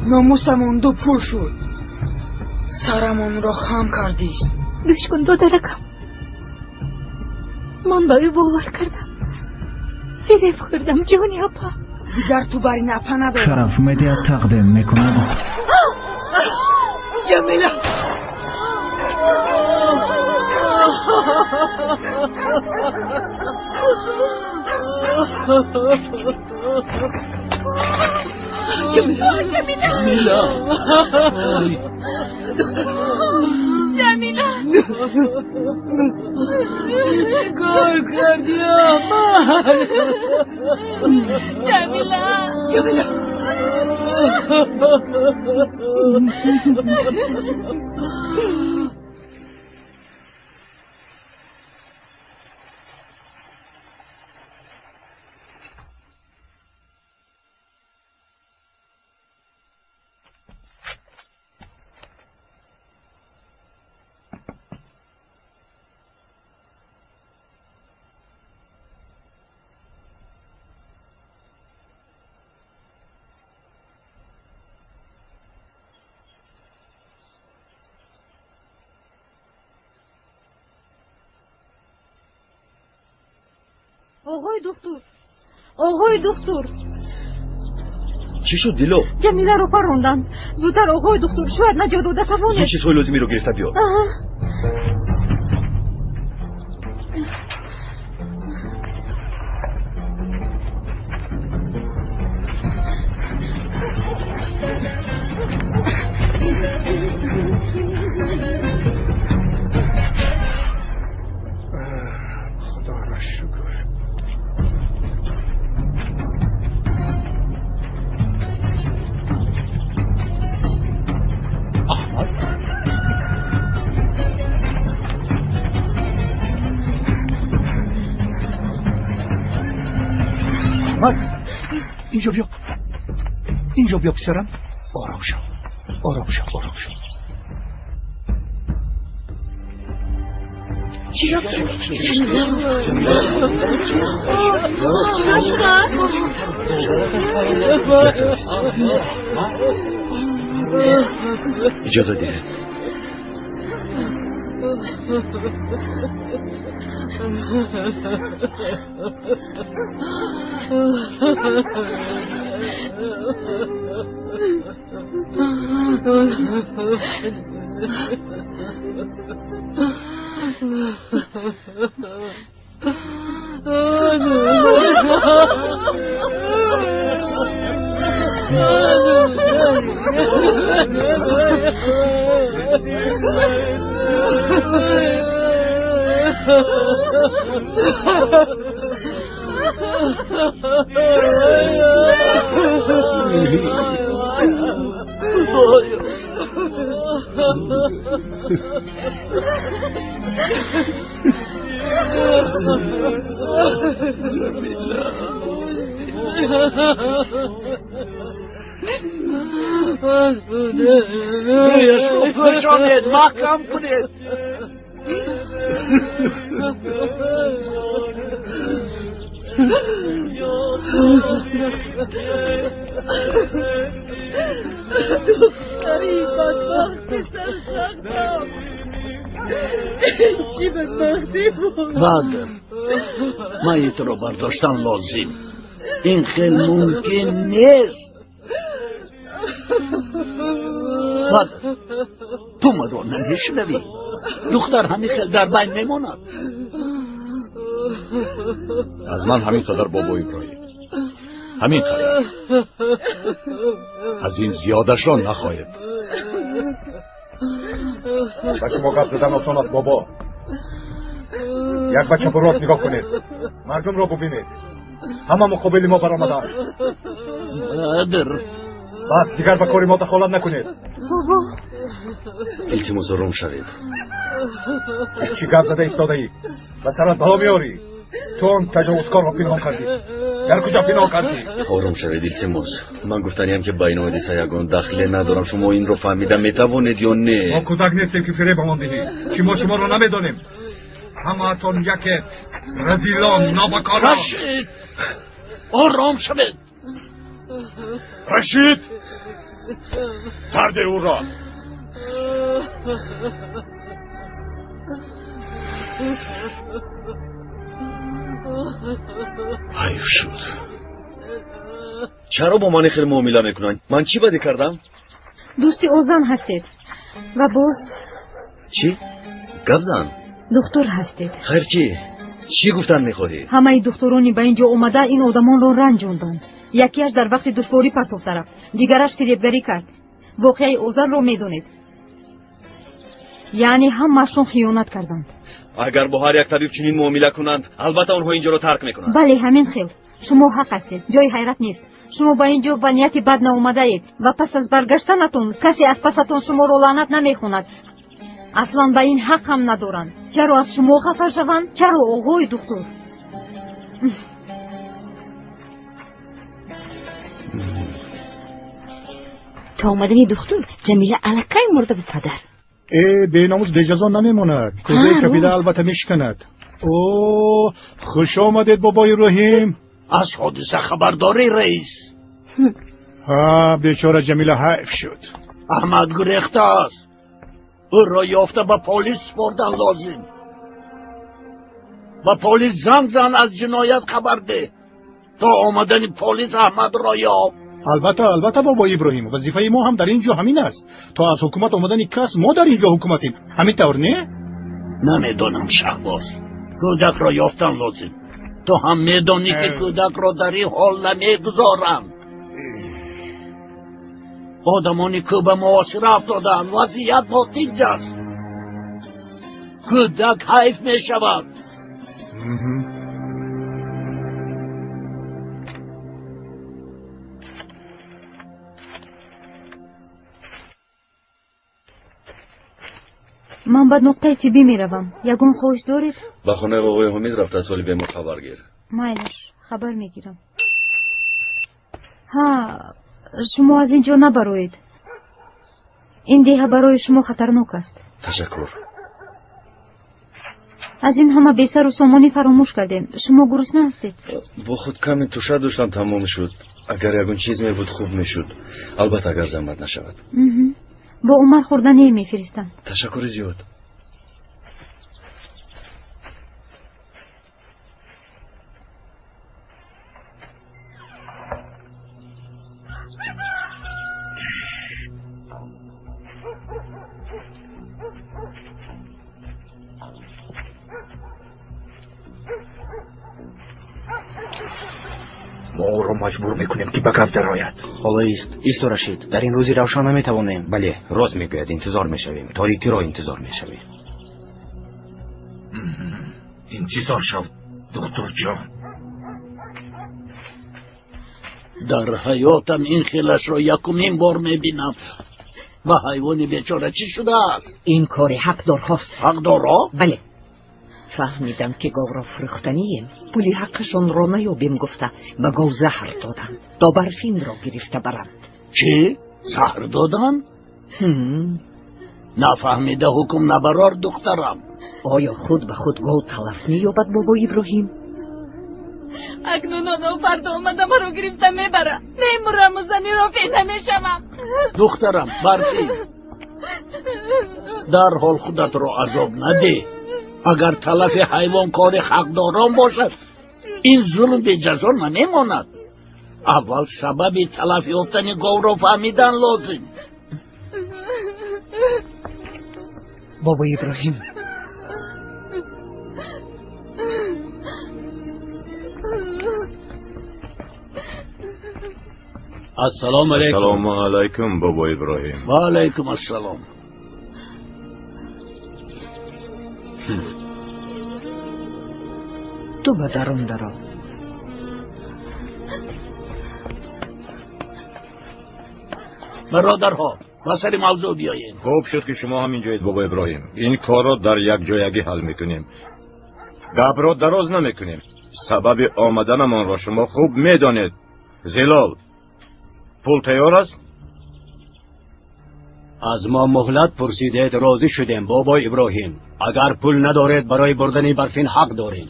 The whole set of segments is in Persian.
ناموسمون دو پول شد. سرمون را خم کردی. گوش کن دادرکم، من به او باور کردم، فریب خوردم جانی اپا. دیگر تو بر این اپا نبود. شرف مدیا تقدیم میکند جمیله. جمیله کار کردی آمان. جمیله آقای دکتر چی شد دیلو؟ جمیله رو پروندن. زودتر آقای دکتر، شاید نجات داده توانه. این چیزهای لازمی رو گرفته بیا. خدا را شکر. احمد اینجا بیا پسرم. آرام شو. چرا اجازه ده. بشانید محکم کنید. دختری بدبختی سرسختم. چی بدبختی بود؟ بعد من تو رو برداشتن لازم. این خیلی ممکن نیست. بعد تو ما رو نشنوی. دختر همین خیلی در بین نماند. از من همین قدر بابا ابراهیم، همین قدر. از این زیادشان نخواهید. به شما گپ زدن آسان است بابا. یک بچه به راست نگاه کنید. مردم را ببینید. همه مقابل ما برآمدند. برادر بس دیگر به کار ما دخالت نکنید. بابا التماس روم شوید. چی گپ زده ایستاده ای؟ و سرت بلا میاری. تو آن تجاوزکار را پنهان کردی. در کجا پنهان کردی؟ آروم شوید التماس. من گفتنیم که بین حادثه یگان دخله ندارم. شما این رو فهمیدن میتوانید یا نه؟ ما کودک نیستیم که فریب بمان دهی. چی ما شما را نمیدانیم؟ همه اتون یک رزیلان نابکاران. رشید آرام شوید. رشید سرده او را. حیف شد. چرا با من خیلی معامله میکنن؟ من چی بدی کردم؟ دوستی اوزان هستید و باز چی؟ گبزن؟ دکتر هستید. خیر چی گفتن میخواهی؟ همه دکترانی به اینجا اومده این آدمان رو رنجوندند. یکیش در وقت دشواری پرتوخته رفت، دیگرش فریبگری کرد. واقعی اوزان رو میدونید، یعنی همشون خیانت کردند. اگر با هر یک طبیب چنین معامله کنند البته اونها اینجا رو ترک میکنند. بله همین خیل، شما حق هستید، جای حیرت نیست. شما با اینجا با نیت بد ناومده اید و پس از برگشتنتون کسی از پستون شما رو لعنت نمیخوند. اصلا به این حق هم ندارند. چرا از شما خفه شوند؟ چرا آقای دکتر؟ تا اومدن دکتر جمیله علکه مرده به پدر. به ناموز بجزا نمیماند. کوزه کپیده البته میشکند. اوه خوش آمدید بابای ابراهیم. از حادثه خبرداری رئیس؟ ها بیچاره جمیله حیف شد. احمد گریخته است. او را یافته به پلیس بردن لازم. به پلیس زن از جنایت خبر ده. تا آمدن پلیس احمد را یافت. البته بابای ابراهیم، وظیفه ما هم در اینجا همین است. تا از حکومت آمدن کس ما در اینجا حکومتیم. همین طور نه؟ نمیدونم شهباز. کودک را یافتن لازم. تو هم میدونی که کودک را در این حال نمیگذارند. آدمانی که به معاشره افتادند وضعیت با تیج است. کودک حیف می شود. من به نقطه طبی می روم. یگون خواهش دارید؟ به خانه آقای حمید رفته است ولی به ما خبر گیر. مایلش خبر می گیرم. ها شما از اینجا نبروید. این دیه برای شما خطرناک است. تشکر. از این همه بیسر و سامانی فراموش کردیم. شما گرسنه هستید؟ با خود کمی توشه داشتم تمام شد. اگر یگون چیز می بود خوب می شد. البته اگر زحمت نشود. با عمر خوردن نمی فرستم. تشکر زیاد. ما او را مجبور میکنیم که به گپ درآید. حالا ایست و رشید، در این روزی روشن نمیتوانیم. بله راست میگوید، انتظار میشویم. تاریکی را انتظار میشویم. انتظار شو دکتر جان. در حیاتم این خیلش را یکمین بار میبینم. و حیوانی بیچاره چی شده است؟ این کار حقدار هاست. حقدارا؟ بله. فهمیدم که گاو را فروختنیم، پولی حقشون را نیابیم گفته به گاو زهر دادن تا برفین را گرفته برند. چی؟ زهر دادن؟ نفهمیده حکم نبرار دخترم. آیا خود به خود گاو تلف مییابد بابا ابراهیم؟ اکنون آنو فردا آمده ما رو گرفته میبره. میمورم و زنی را پیدا نمیشمم. دخترم برفین، در حال خودت را عذاب نده. اگر تلف حیوان کار حقداران باشد این ظلم به جزا نمیماند. اول سبب تلف یافتن گاو را فهمیدن لازم. بابا ابراهیم، السلام علیکم. السلام علیکم بابا ابراهیم. و علیکم السلام. تو به درون درو. برادرها با سر موضوع بیایید. خوب شد که شما هم اینجایید بابا ابراهیم. این کار را در یک جایگی حل میکنیم. گپ را دراز نمیکنیم. سبب آمدنمان را شما خوب میدانید. زلال پول تیار است؟ از ما مهلت پرسیدید، راضی شدیم بابا ابراهیم. اگر پول ندارید برای بردن برفین حق داریم.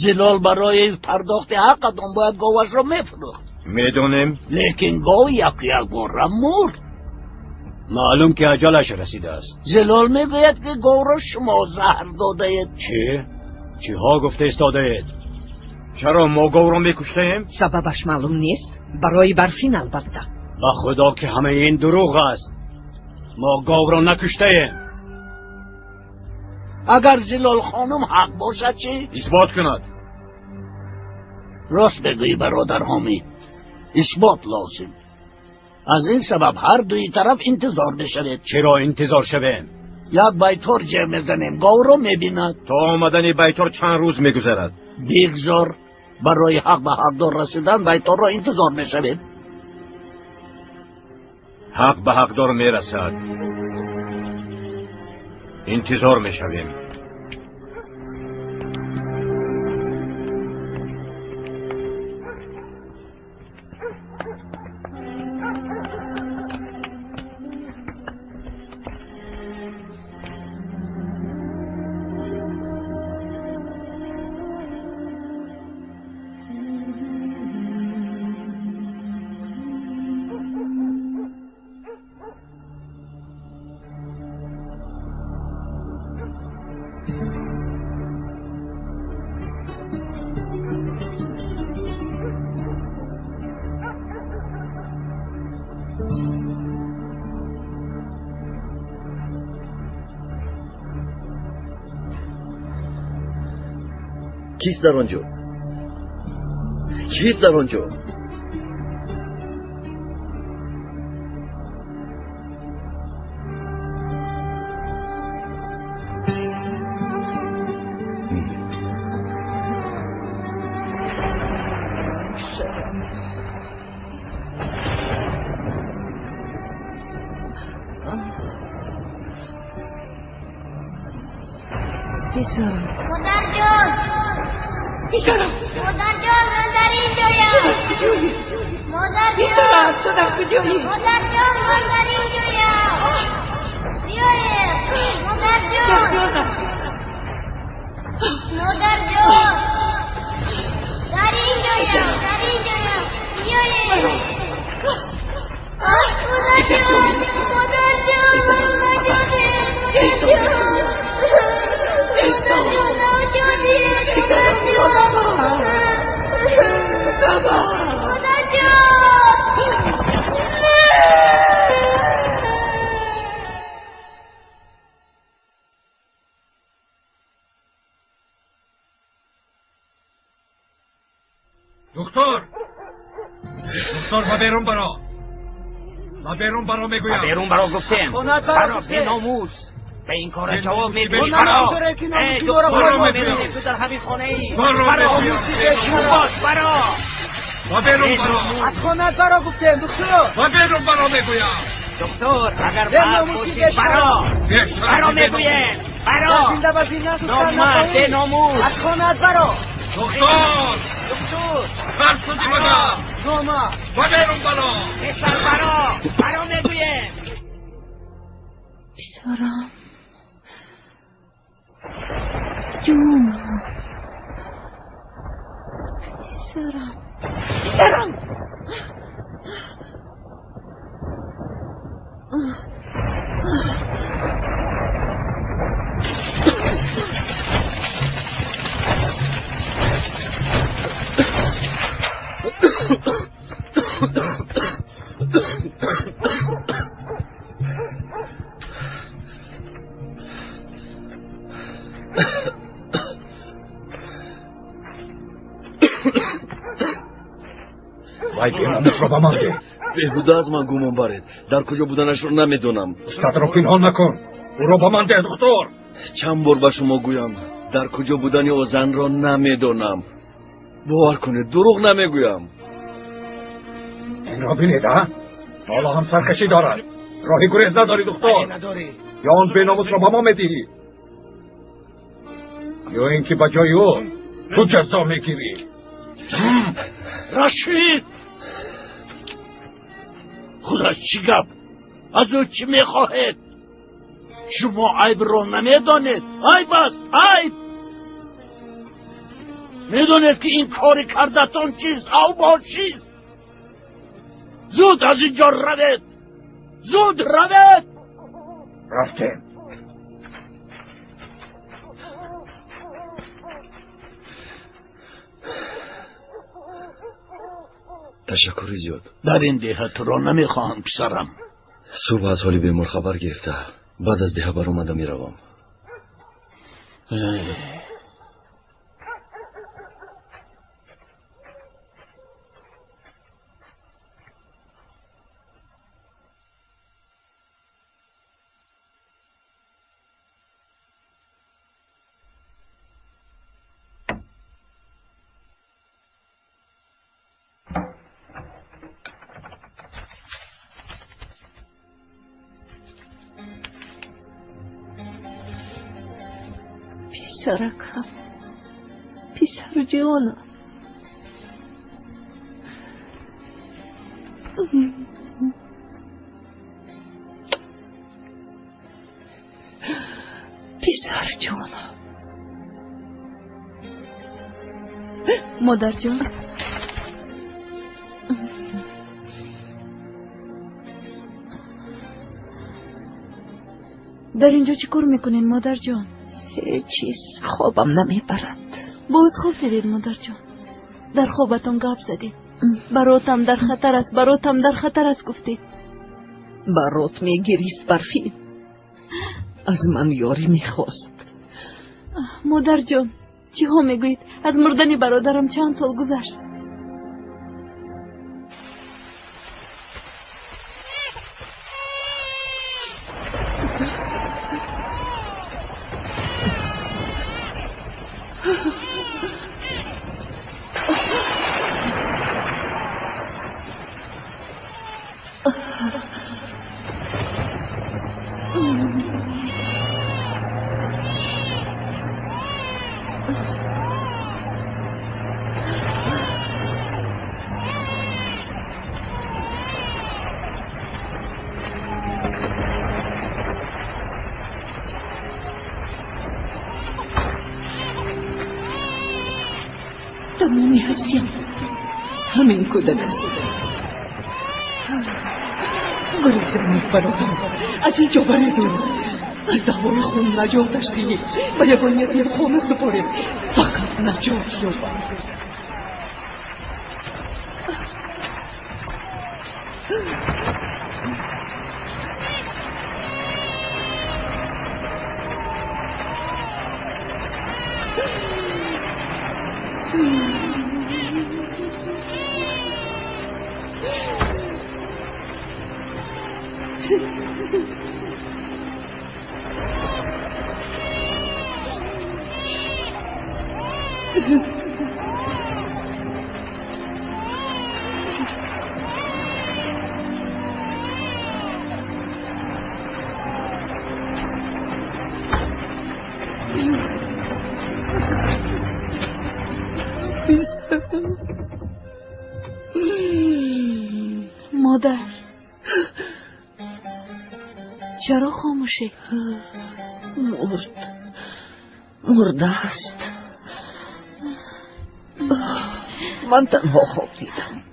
زلال برای پرداخت حقتون باید گاوش را میفروخت. میدونیم. لیکن گاو یک بارم مرد. معلوم که اجلش رسیده است. زلال میگوید که گاو را شما زهر داده اید. چی ها گفته استاده اید؟ چرا ما گاو را میکشتیم؟ سببش معلوم نیست. برای برفین البته. با خدا که همه این دروغ است. ما گاو را نکشته ایم. اگر زلال خانم حق باشد چی؟ اثبات کند. راست بگوی برادر حامد. اثبات لازم. از این سبب هر دوی طرف انتظار بشوید. چرا انتظار شویم؟ یک بیتار جه میزنیم. گاو را میبیند. تا آمدن بیتار چند روز میگذرد. بگذار. برای حق به حقدار رسیدن بیتار را انتظار میشوید. حق به حقدار میرسد. انتظار میشویم. کیست در آنجا؟ کیست در آنجا؟ مادر جان من در اینجایم. مادر جان تو در کجایی؟ مادر جان من در اینجایم. بیایید مادر جان. مادر جان در اینجایم. بیایید. مادر جان. دکتر ما بیرون برا میگویم. بیرون برا گفتیم. برا به ناموس به این کار جواب میدهی. برا تو در همین خانه ای. برا ما بیرون برا. از خانه برا گفتیم دکتر. ما بیرون برا میگویم. دکتر اگر باز باشی برا میگویم. برا نامرد به ناموس. از خانه برا. دکتر فرسودی مگم. نامرد ما بیرون برا. پسر برا میگویم. پسرم جونم پسرم وای بیناموس را بمانده. بهبوده از من گمان برید. در کجا بودنش رو نمیدونم. استاد را پنهان نکن. او را بمانده دکتر. چند بار به شما گویم در کجا بودن او زن را نمیدونم. باور کنید دروغ نمیگویم. این را بینید ها؟ حالا هم سرکشی دارد. راهی گریز نداری دکتر. یا آن بیناموس را به ما میدهی یا اینکه به جای او تو جزا میگیری. رشید خودش چی گپ؟ از او چی میخواهید؟ شما عیب را نمیدانید. عیب است عیب. میدونید که این کاری کردتان چیست او با چیست؟ زود از اینجا روید. زود روید. رفتیم. تشکر زیاد. در این دیه تو را نمیخواهم پسرم. صبح از حالی بیمار خبر گرفته. بعد از دیه بر اومده میروم. پسرکم، پسر جانم. پسر جانم. مادر جان، در اینجا چی کار میکنین مادر جان؟ هیچ چیز، خوابم نمیبرد. باز خواب دیدید مادر جان؟ در خوابتون گپ زدید. براتم در خطر است، براتم در خطر است گفتید. برات میگریست برفین. از من یاری میخواست. مادر جان چی ها میگویید؟ از مردن برادرم چند سال گذشت. تمامی هستیم همین کودک است. گریزم برادرم، از اینجا بریدیم. از دعوای خون نجاتش دهید. به یگانیت خون سپارید. فقط نجات یابد. مادر چرا خاموشی؟ مرده است. من تنها خواب دیدم.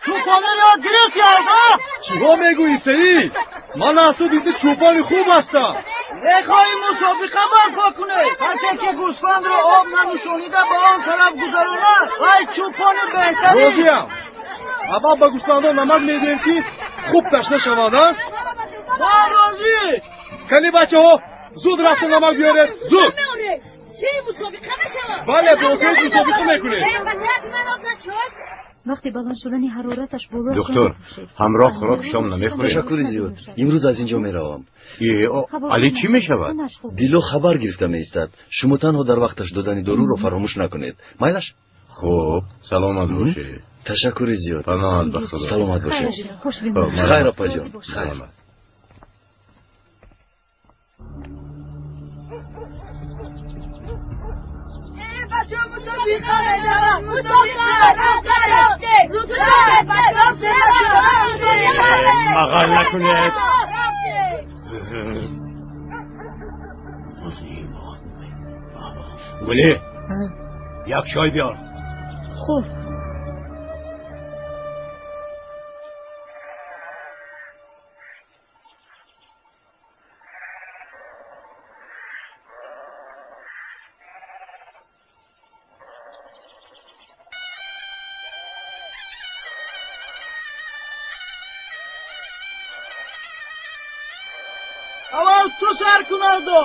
چوپانه را گرفت یاردا. چیها میگویی سعید؟ من اصلا دیده چوپانی خوب هستم. میخوایی مسابقه برپا کنه. هرچه که گوسفند را آب ننوشانیده به آن طرف گذرانه ای چوپان بهتری. راضیم. اول به گوسفندان نمک میدیم که خوب تشنه شوند. ما راضی. کنی بچه ها زود رفت نمک بیاره. زود. چه مسابقه نشود؟ بله پروسه مسابقه میکنه. وقتی بلند شدن حرارتش بالا دکتر همراه خوراک شام نمیخوری؟ تشکر زیاد. امروز از اینجا میروم. علی چی میشود؟ دیلو خبر گرفته میستد. شما تنها در وقتش دادن دارو رو فراموش نکنید. مایلش؟ خوب سلامت باشی. تشکر زیاد. پناه به خدا. سلامت باشی. خیر اپا جان. خیر. مسابقه بغل نکنید. گلی یک چای بیار. خب اول تو سر کنادو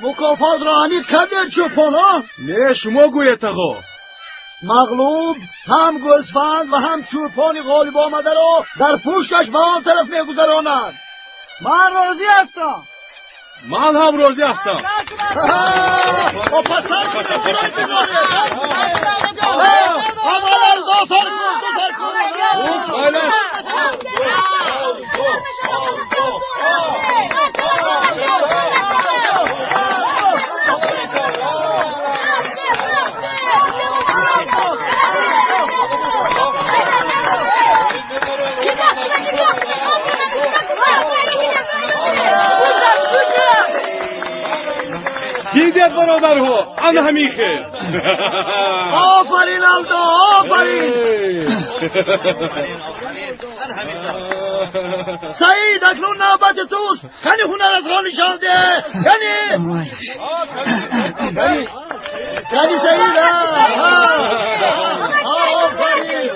مکافات رانی کده چوپانا؟ نه شما گویت آقا. مغلوب هم گوسفند و هم چوپانی غالب آمده رو در پشتش به آن طرف میگذراند. من راضی هستم. من هم راضی هستم. دیدید برادر ها هم همیخه. آفرین الدو آفرین. سعید اکنون نوبت توست. کنی هنرت را نشان ده. کنی سعید آفرین.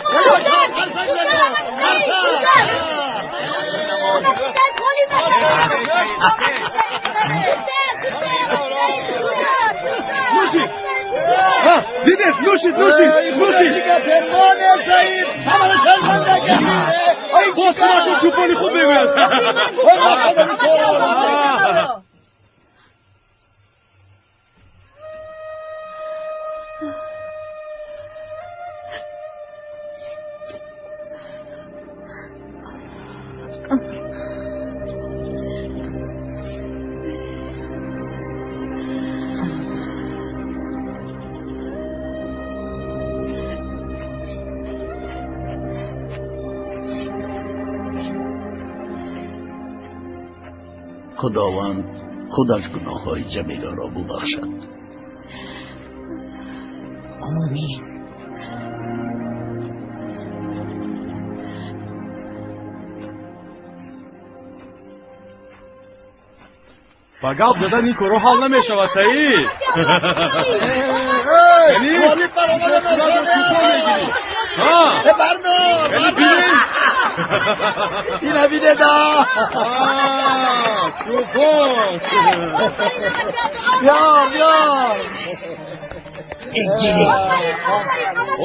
دیدید نوشید. باز کناشون چوپانی خود بگوید. خداوند خود از گناههای جمیله را ببخشد. آمین. فقط دادن این کارو حال نمیشه و سعید. یعنی بردار این نبیده دا بیار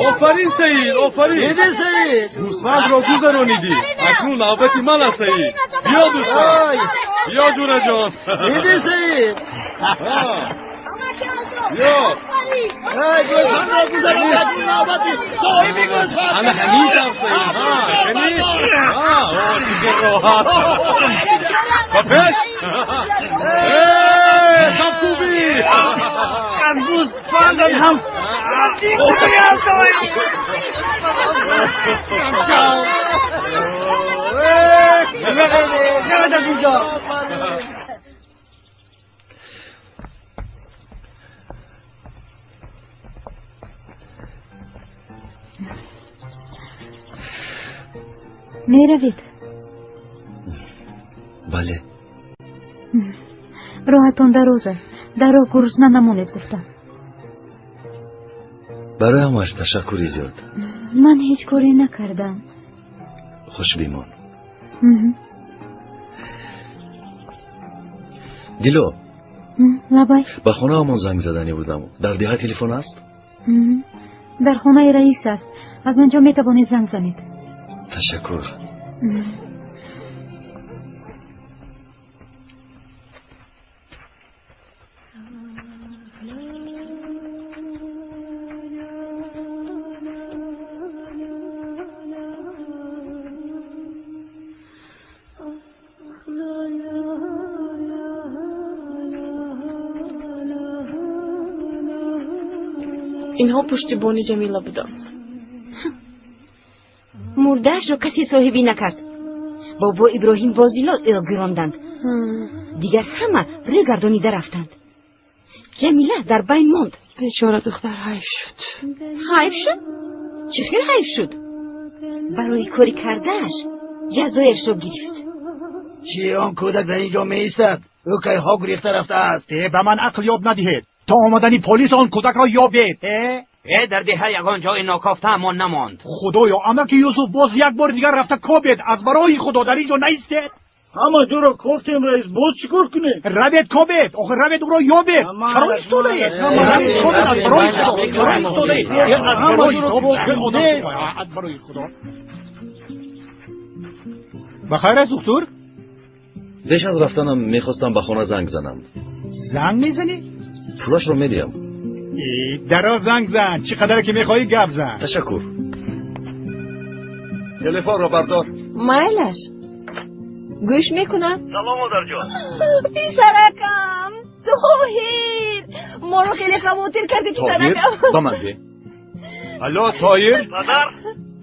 آفرین سعید آفرین. دیده سعید گوسفند را گذرانیدی. اکنون نوبت من است سعید. بیا دوستان بیا جورا جان. دیده سعید بیا گوسفند را گذرانیدی. اکنون نوبتی صاحبی گوسفند. انا حمیدم سعید. شنید چیز راحت و پیش شب خوبی گوسفند هم میروید؟ بله. راهتون دراز است. در راه گرسنه نمانید گفتم. برای همش تشکری زیاد. من هیچ کاری نکردم. خوش بیمان. دیلو لبای به خونه همون زنگ زدنی بودم. در ده تلفن است؟ در خانه رئیس است. از اونجا میتوانید زنگ زنید. تشکر. اینها پشتیبانی جمیله بودند. مردهش را کسی صاحبی نکرد. بابا ابراهیم با زیلال را گراندند. دیگر همه روی گردانیده رفتند. جمیله در بین ماند. بیچاره دختر حیف شد. حیف شد؟ چه خیلی حیف شد؟ برای کاری کردهش جزایش را گرفت. چی آن کودک در اینجا می ایستد؟ او که ها گریخته رفته است. به من عقل یاب ندهید تا آمدنی پلیس آن کودک را یابید. در دهه یگان جای ناکافته امان نماند. خدایا اما که یوسف باز یک بار دیگر رفته کابید. از برای خدا در اینجا نیستید. همه جو را کفتیم رئیس، باز چیکار کنیم؟ روید کابید، آخه روید او را یابید. چرا ایستاده اید؟ روید کابید از برای خدا. چرا ایستاده اید؟ از برای خدا. بخیر است دکتر؟ پیش از رفتنم میخواستم به خانه زنگ زنم. زنگ میزنی؟ پولش رو میدیم. درا زنگ زن، چقدر که میخوایی گپ زن. تشکر. تلفن رو بردار. مایلش گوش میکنم. سلام مادر جان. پسرکم طاهر، ما رو خیلی خواطر کردی پسرکم. دامنده. الو طاهر. مادر.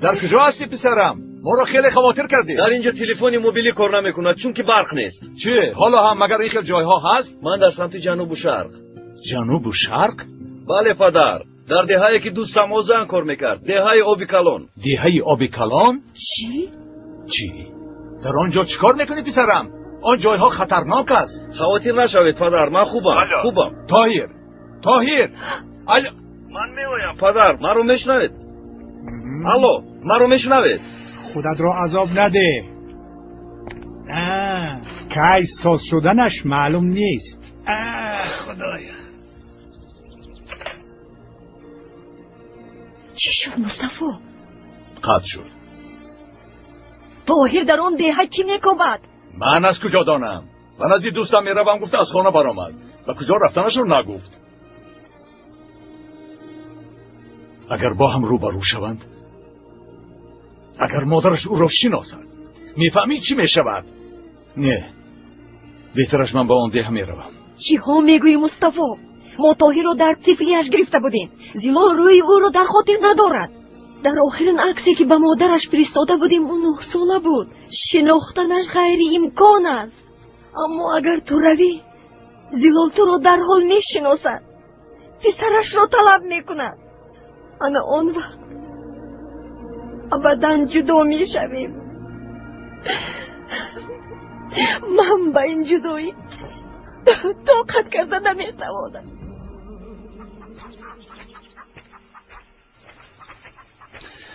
در کجا هستی پسرم؟ ما رو خیلی خواطر کردی. در اینجا تلفنی موبیلی کار نمیکند چون که برق نیست. چه؟ حالا هم مگر این جایها هست؟ من در سمت جنوب و شرق. جنوب و شرق؟ بله پدر. در دههایی که دوستم اوزن کار میکرد. دهه آبی کلان. دهه آبی کلان؟ چی؟ در آنجا چیکار میکنی پسرم؟ آن جایها خطرناک است. خواطر نشوید پدر، من خوبم. طاهر. من میویم پدر، من رو میشنوید؟ الو، من رو میشنوید؟ خودت را عذاب نده. کی ساز شدنش معلوم نیست. خدایا. چی شد مصطفی؟ قطع شد. طاهر در آن دهه چی میکند؟ من از کجا دانم؟ من از این دوستم میروم گفته از خانه برآمد و کجا رفتنش رو نگفت. اگر با هم روبرو شوند، اگر مادرش او را شناسد، میفهمی چی میشود؟ نه، بهترش من با آن ده میروم. چی ها میگویی مصطفی؟ ما طاهر رو در طفلیش گرفته بودیم. زیلال روی او رو در خاطر ندارد. در آخرین عکسی که به مادرش فرستاده بودیم اون 9 ساله بود. شناختنش غیر امکان است. اما اگر تو روی، زیلال تو رو در حال نشناسد، پسرش را طلب میکند. انا آن وقت ابدا جدا میشویم. من با این جدایی طاقت کرده نمیتوانم.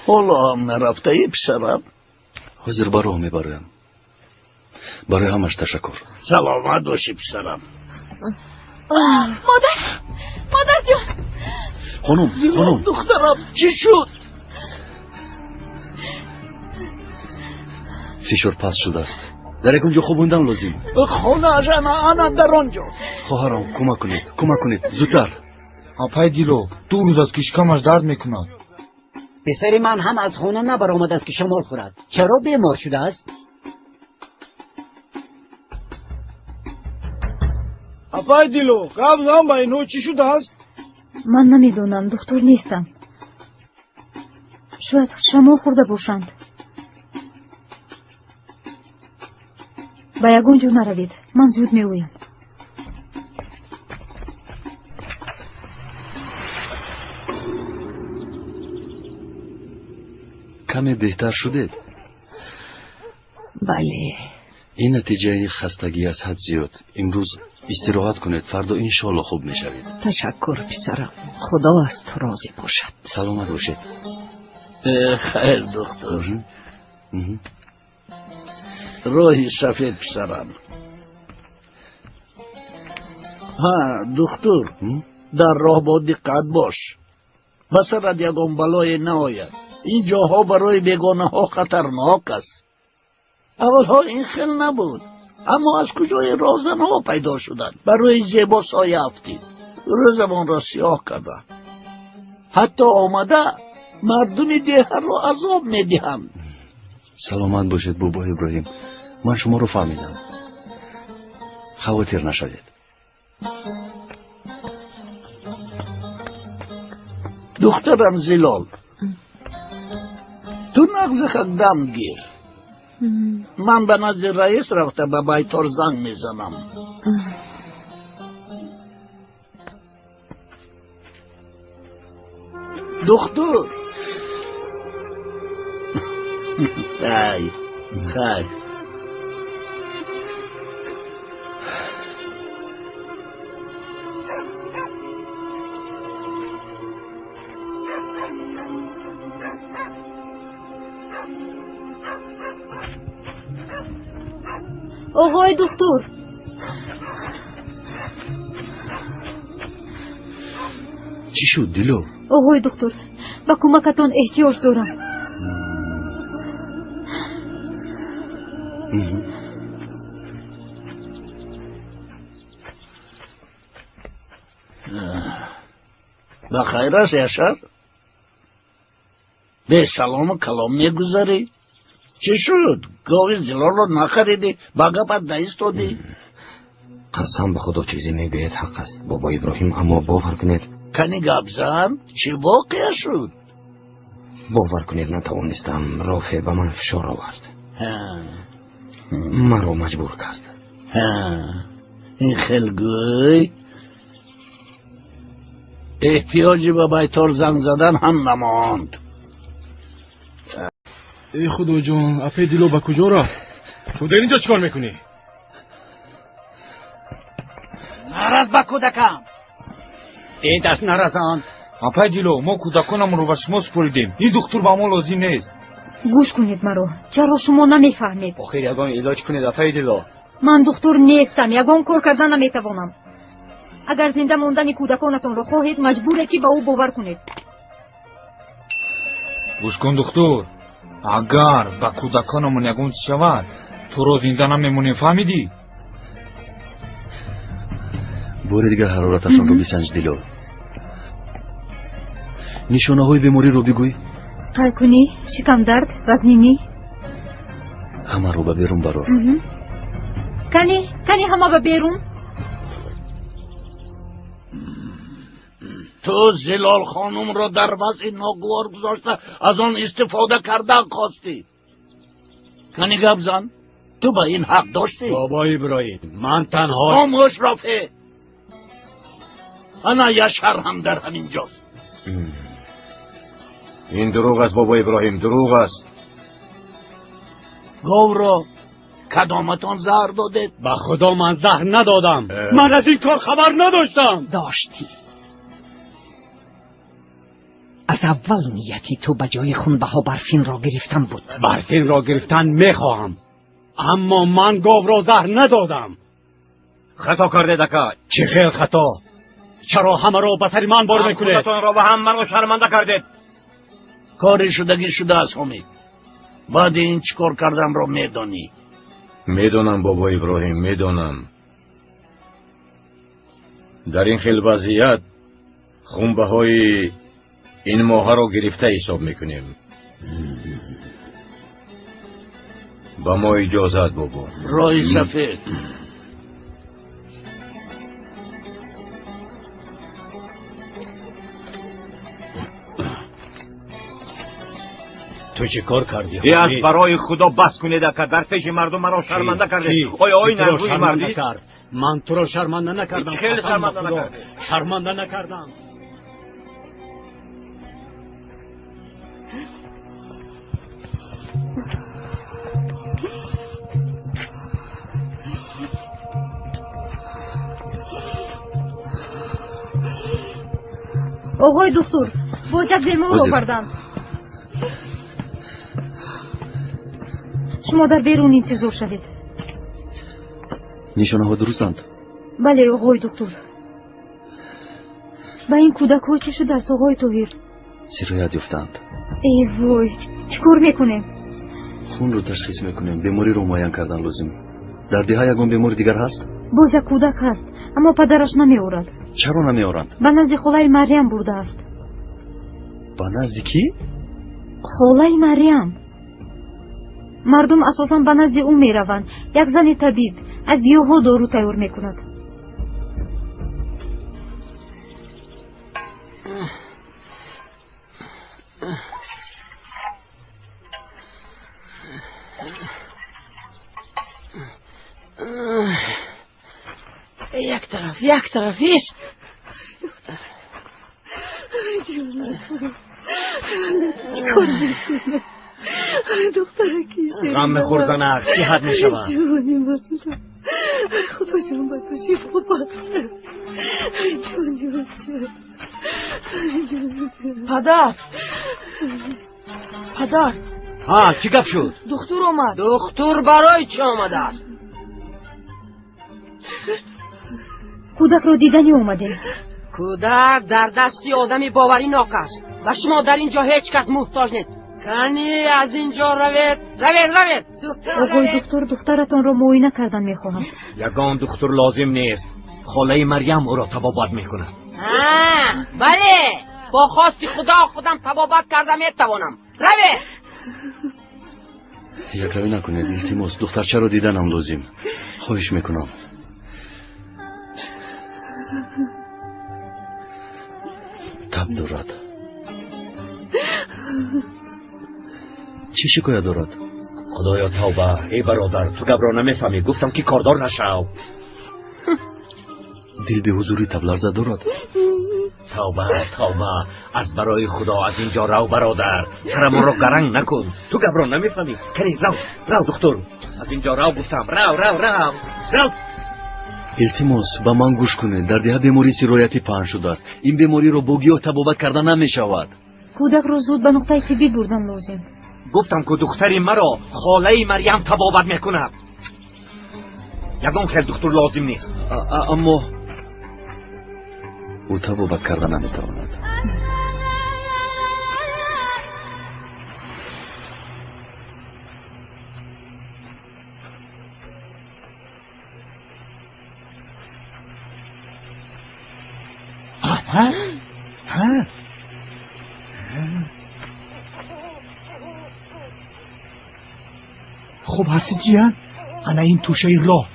حالا هم نرفته ای پسرم؟ حاضر برو میبرم. برای همش تشکر. سلامت باشی پسرم. مادر جان. خانم دخترم چی شد؟ فشار پس شده است. در یک اونجا خوابوندن لازم. خونه انا در آنجا. خواهرم کمک کنید زودتر. آپای دیلو 2 روز از کشکمش درد میکند. پسر من هم از خانه نبرآمد است که شمال خورد. چرا بیمار شده است؟ آپای دیلو قبلا با اینو چی شده است؟ من نمیدونم، دکتر نیستم. شاید شمال خورده باشند. به یگان جا نروید، من زود میویم. کمی بهتر شدید؟ بله. این نتیجه خستگی از حد زیاد. امروز استراحت کنید، فردا انشالله خوب میشوید. تشکر پسرم، خدا از تو راضی باشد. سلامت باشید. خیر دختر. راهی سفید پسرم. ها دکتر، در راه با دقت باش. بسرت یکم بلای نآید. این جاها برای بیگانه ها خطرناک است. اولها این خیل نبود، اما از کجای رازن ها پیدا شدند. برای زیبا سایه افتید، روزمان را سیاه کردند. حتی آمده مردم دیه را عذاب میدهند. سلامت باشید بابا ابراهیم، من شما رو فهمیدم. خواطر نشوید. دخترم زلال، تو نغزه دم گیر. من به نزد رئیس رفته به بیتار زنگ میزنم. دختر خیر خیر. آقای دکتر چی شد دیلو؟ آقای دکتر با کمکتون احتیاج دارم. بخیر است یاشار؟ به سلام و کلام میگذاری؟ چی شد؟ گاوی زلال رو نخریدی؟ بگه پد نایستادی؟ قسم به خدا چیزی میگوید حق است بابا ابراهیم، اما باور کنید. کنی گبزن؟ چی واقع شد؟ باور کنید نتوانستم. رافع به من فشار آورد، مرا مجبور کرد. این خلگوی احتیاجی به بیتار زنگ زدن هم نماند. ای خدا جان، افه دیلو به کجا رفت؟ تو در اینجا چیکار میکنی؟ نرس به کودکم. این دست نرسان. افه دیلو، ما کودکانم رو به شما سپریدیم. این دکتر به ما لازم نیست. گوش کنید مرا. چرا شما نمیفهمید؟ آخر یگان علاج کنید افه دیلو. من دکتر نیستم. یگان کار کردن نمیتوانم. اگر زنده ماندن کودکانتون رو خواهید مجبوره که به او باور کنید. گوش کن دکتر، اگر به کودکانمون یگان چی شود تو رو زنده نمیمونیم، فهمیدی؟ بار دیگر حرارتشان رو بسنج دیلو. نشانه های بیماری رو بگوی. قلقونی، شکم درد، وزنینی. همه رو به بیرون برار. کنی همه به بیرون. تو زلال خانم را در وضع ناگوار گذاشته از آن استفاده کردن خواستی. کنی گبزن، تو با این حق داشتی؟ بابا ابراهیم، من تنها. خاموش رافع. انا یشهر هم در همین جاست. این دروغ است بابا ابراهیم، دروغ است. گاو را کدامتان زهر دادید؟ به خدا من زهر ندادم. من از این کار خبر نداشتم. داشتی. از اول نیتی تو به جای خونبها برفین را گرفتن بود. برفین را گرفتن میخواهم، اما من گاو را زهر ندادم. خطا کرده دکا. چه خیل خطا؟ چرا همه را به سر من بار میکنید؟ خودتان را و هم مرا شرمنده کردید. کاری شدگی شده است حمید. بعد این چیکار کردم را میدانی؟ میدونم بابا ابراهیم، میدونم. در این خیل وضعیت خونبه های این ماه را گرفته حساب میکنیم. با ما اجازت بابا. رای سفید. تو چه کار کردی؟ ای از برای خدا بس کنید که در پیش مردم مرا شرمنده کردید. آیا این روی مردی؟ من تو را شرمنده نکردم. خیلی شرمنده نکردم. شرمنده نکردم. آقای دکتر، باز یک بیمار آوردن. شما در بیرون انتظار شوید. نشانه ها درستند؟ بله آقای دکتر. با این کودک ها چی شده است آقای طاهر؟ سرایت یافتند. ای وای، چیکار میکنیم؟ خون رو تشخیص میکنیم. بیماری رو معاین کردن لازم. در دهه یگان بیماری دیگر هست؟ باز یک کودک هست، اما پدرش نمیآورد. چرا نمیآورند؟ به نزد خاله مریم برده است. به نزد کی؟ خاله مریم. مردم اساسا به نزد او میروند. یک زن طبیب از گیاها دارو تیار میکند. یک طرفیش. دختر چیکار میکنه؟ دخترکی غم خور زنک چی حد میشود؟ خدا جان باید باشی ببخشه. پدر ها چی گپ شد؟ دکتر اومد. دکتر برای چه آمده است؟ کودک رو دیدنی اومده. کودک در دستی آدمی باوری ناک است و شما در اینجا هیچ کس محتاج نیست. کنی از اینجا روید. آقای دکتر دخترتان رو معاینه کردن میخواهم. یگان دکتر لازم نیست. خاله مریم او را تبابت میکند. بله با خواست خدا خودم تبابت کردم میتوانم. روید. یک روی نکنید التماس دخترچه رو دیدنم لازم. خواهش میکنم. تب دارد. چه شکایت دارد؟ خدایا توبه. ای برادر تو گبرا نمیفهمی. گفتم که کاردار نشو. دل به حضوری تب لرزه دارد. توبه از برای خدا از اینجا رو برادر. سرمون رو گرنگ نکن. تو گبرا نمیفهمی. کنی رو دکتر از اینجا رو گفتم. رو التماس با من گوش کنید. در ده بیماری سرایتی پهن شده است. این بیماری رو بوگی و تبابت کردن نمیشود. کودک رو زود به نقطه طبی بردن لازم. گفتم که دختری مرا خاله مریم تبابت میکند. یگان خیلی دکتر لازم نیست. اما او تبابت کردن نمیتواند. خب هستی جیان؟ انا این توشه راه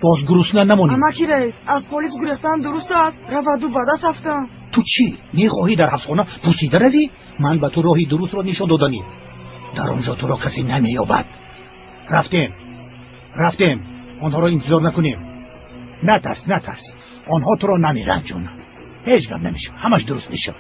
باز گروسنه نمونی. اما کی رئیس از پلیس گرفتن درست است. رفت و بعد رفتم. تو چی؟ میخواهی در حبسخانه پوسیده روی؟ من به تو راهی درست را نشان دادنی. در آنجا تو را کسی نمییابد. رفتیم آنها را انتظار نکنیم. نترس آنها تو را نمیرنجونن. هیچ گپ نمیشه. همش درست میشود.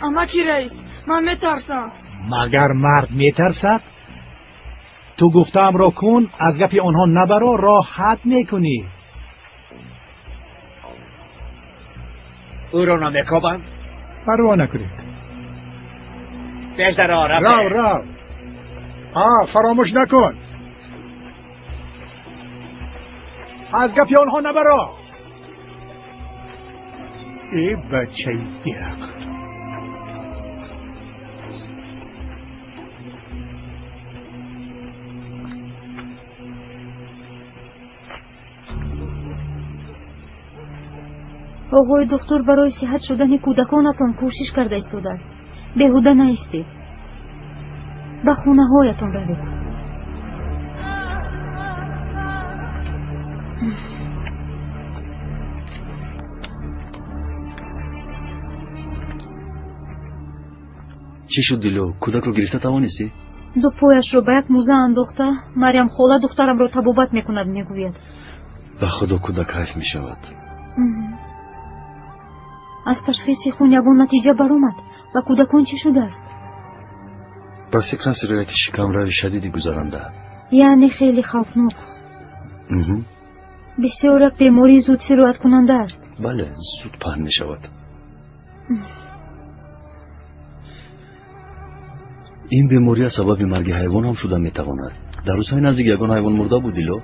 اما کی رئیس من میترسم. مگر مرد میترسد؟ تو گفتم را کن از گپی آنها نبرا راحت میکنی. او را نمیکابند؟ پروا نکنید. پیش در رو فراموش نکن. از گپی آنها نبرا. ای بچه بیرق. آقای دکتر برای صحت شدن کودکانتان کوشش کرده ایستادند. بیهوده نایستید. به خونه هایتان روید. چی شد دیلو؟ کودک رو گرفته توانستی؟ دو پایش رو به یک موزه انداخته. مریم خاله دخترم رو تبابت میکند میگوید. به خدا کودک حیف میشود. از تشخیص خون یگان نتیجه برآمد و کودکان چی شده است؟ با فکرم سرایت شکم‌روی شدیدی گذرانده. یعنی خیلی خوفناک. بسیار بیماری زود سرایت کننده است. بله زود پهن می شود. این بیماری سبب مرگ حیوان هم شده می تواند. در روزهای نزدیک یگان حیوان مرده بود دیلو.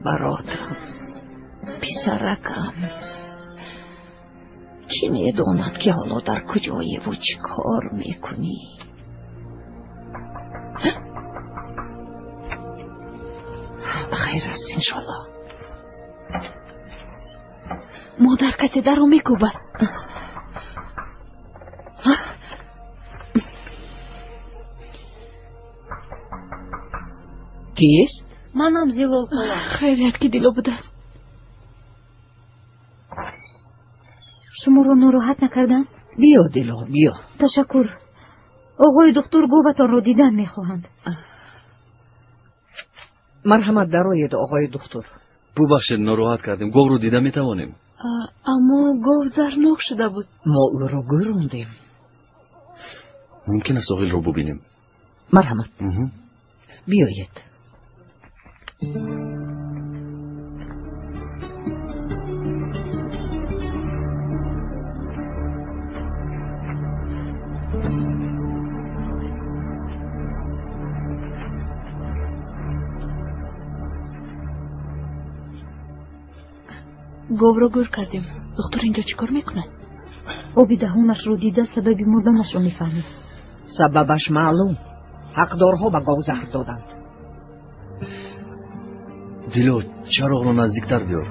برادرم پسرکم کی میداند که حالا در کجایی و چی کار میکنی؟ بخیر است انشالله. مادر کسی در رو میکوبد. کیست؟ منم زیلول خالا. خیریت که دیلو بوده است. شما رو ناراحت نکردم؟ بیا دیلو بیا. تشکر. آقای دکتر گوبتان رو دیدن میخواهند. مرحمت دارید آقای دکتر. ببخشید ناراحت کردیم. گاو رو دیده میتوانیم؟ اما گاو زرناک شده بود. ما او رو گروندیم. ممکن است آقای رو ببینیم؟ مرحمت. بیایید. گاو رو گور کردیم. دکتر اینجا چی کار میکنه؟ آبی دهانش رو دیده سبب مردنش رو میفهمید. سببش معلوم. حقدارها به گاو زهر دادند. دیلو چراغ رو نزدیکتر بیار.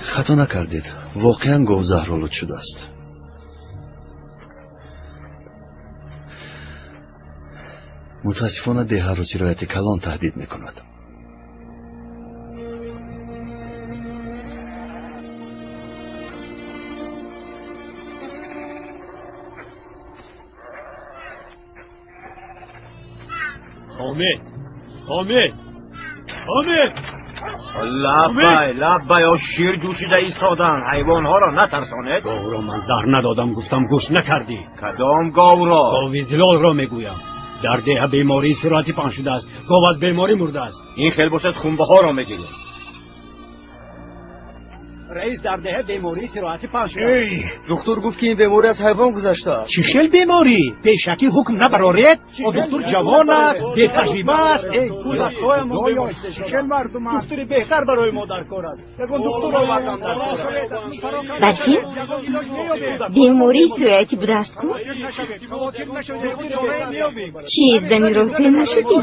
خطا نکردید. واقعا گاو زهرآلود شده است. متاسفانه دیه رو سرایت کلان تهدید میکند. حامد لبای و شیر جوشیده ایستادن. حیوان ها را نترسانید. گاو را من زهر ندادم، گفتم گوش نکردی. کدام گاو را؟ گاوی زلال را میگویم. در ده بیماری سراتی پان شده است. گاو از بیماری مرده است. این خیلی باشد خونبه ها را میگیریم. رئیس در ده بیماری سراتی پان شده. دکتر گفت که این بیماری از حیوان گذشته است. چی خیل بیماری؟ پیشکی حکم نبرارید؟ و دکتر جوان است، بی تجربه است. کودک‌های ما چه مردم است. دکتری بهتر برای ما در کار است. یگان دکتر آوردن در کار. برفین؟ بیماری سرایتی بوده است کو؟ چی زنی رو فیل نشدی؟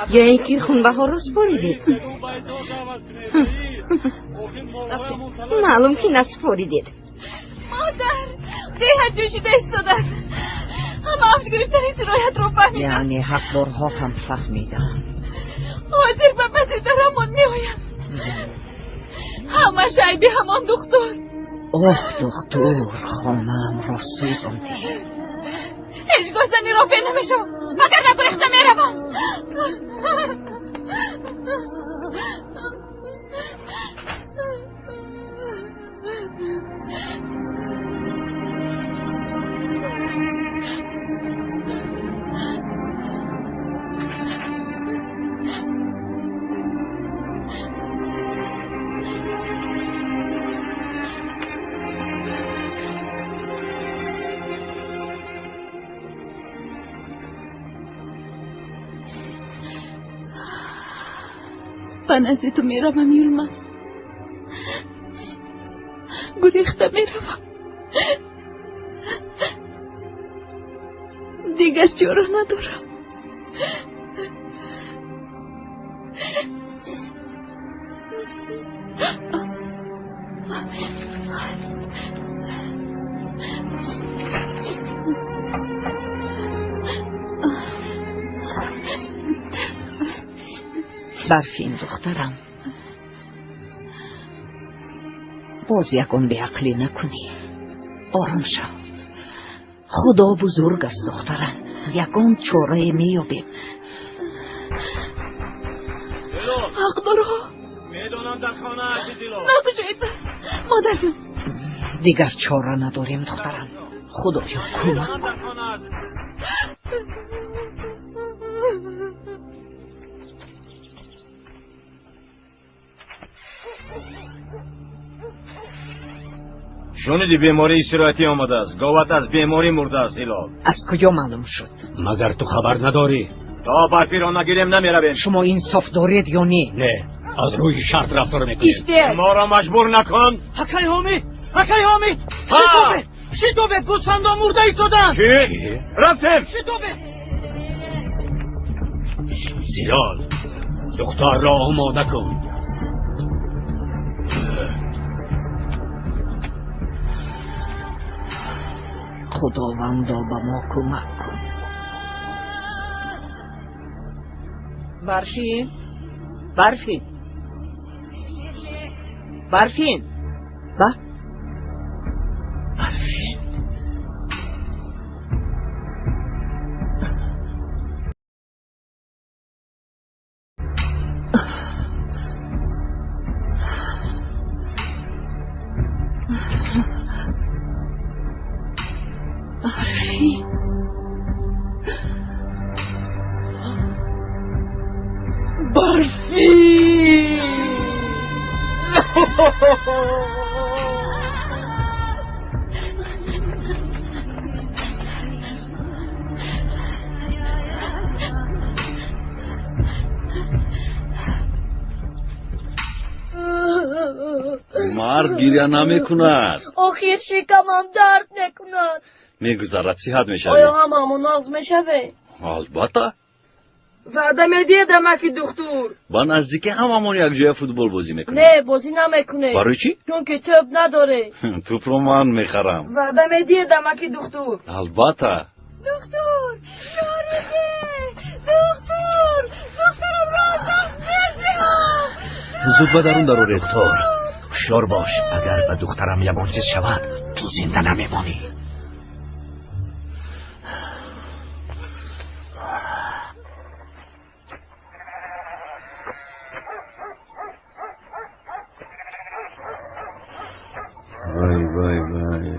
یا اینکه خونبه ها رو سپاریدید؟ معلوم که نسپاریدید. مادر دیه جوشیده ایستاده است. همه افت گرفتن سرایت رو فهمیدن. یعنی حقدارها هم فهمیدن. وزیر به پس درمون میآیم. همه شایدی همان دکتر. اوه دکتر خانم را سوزاندی. هیچگاه زنی را فیل نمیشم مگر نگریخته میروم. نزد تو میروم یلمز. گریخته میروم. دیگه چاره ندارم. برفین دخترم، باز یکم به عقلی نکنی. آرام شو. خدا بزرگ است دخترم. یکم چاره میابیم. حق داره. میدونم در خانه هستی دیلو. نکشید مادر جون. دیگر چاره نداریم دخترم. خدایا کمک کن. شنیدی بیماری سرایتی آمده است. گاوت از بیماری مرده است هلال. از کجا معلوم شد؟ مگر تو خبر نداری؟ تا برفی را نگیریم نمیرویم. شما انصاف دارید یا نه؟ نه، از روی شرط رفتار میکنیم. ما را مجبور نکن. حکای حامد، حکای حامد، شیدوبه گوسفندا مرده ایستادن. چی؟ رفتیم. شیدوبه زیلال، دختر را آماده کن. خداوندا به ما کمک کن. برفین، برفین، برفین، برفین. مرد گریه نمیکند. آخه شکمم درد نکند. میگذرد صحت میشوی. آیا هممون ناز میشوه؟ البته. وعده میدیدم اکی دکتر. با نزدیکی هممون یک جای فوتبال بازی میکنیم. نه بازی نمیکنه. برای چی؟ چون که توپ نداره. توپ رو من میخرم. وعده میدیدم اکی دکتر. البته. دکتر شاریده. دکترم را انداختم. زود به درون درو دکتر. هوشیار باش، اگر به دخترم یه چیز شود تو زنده نمیمانی. وای وای وای.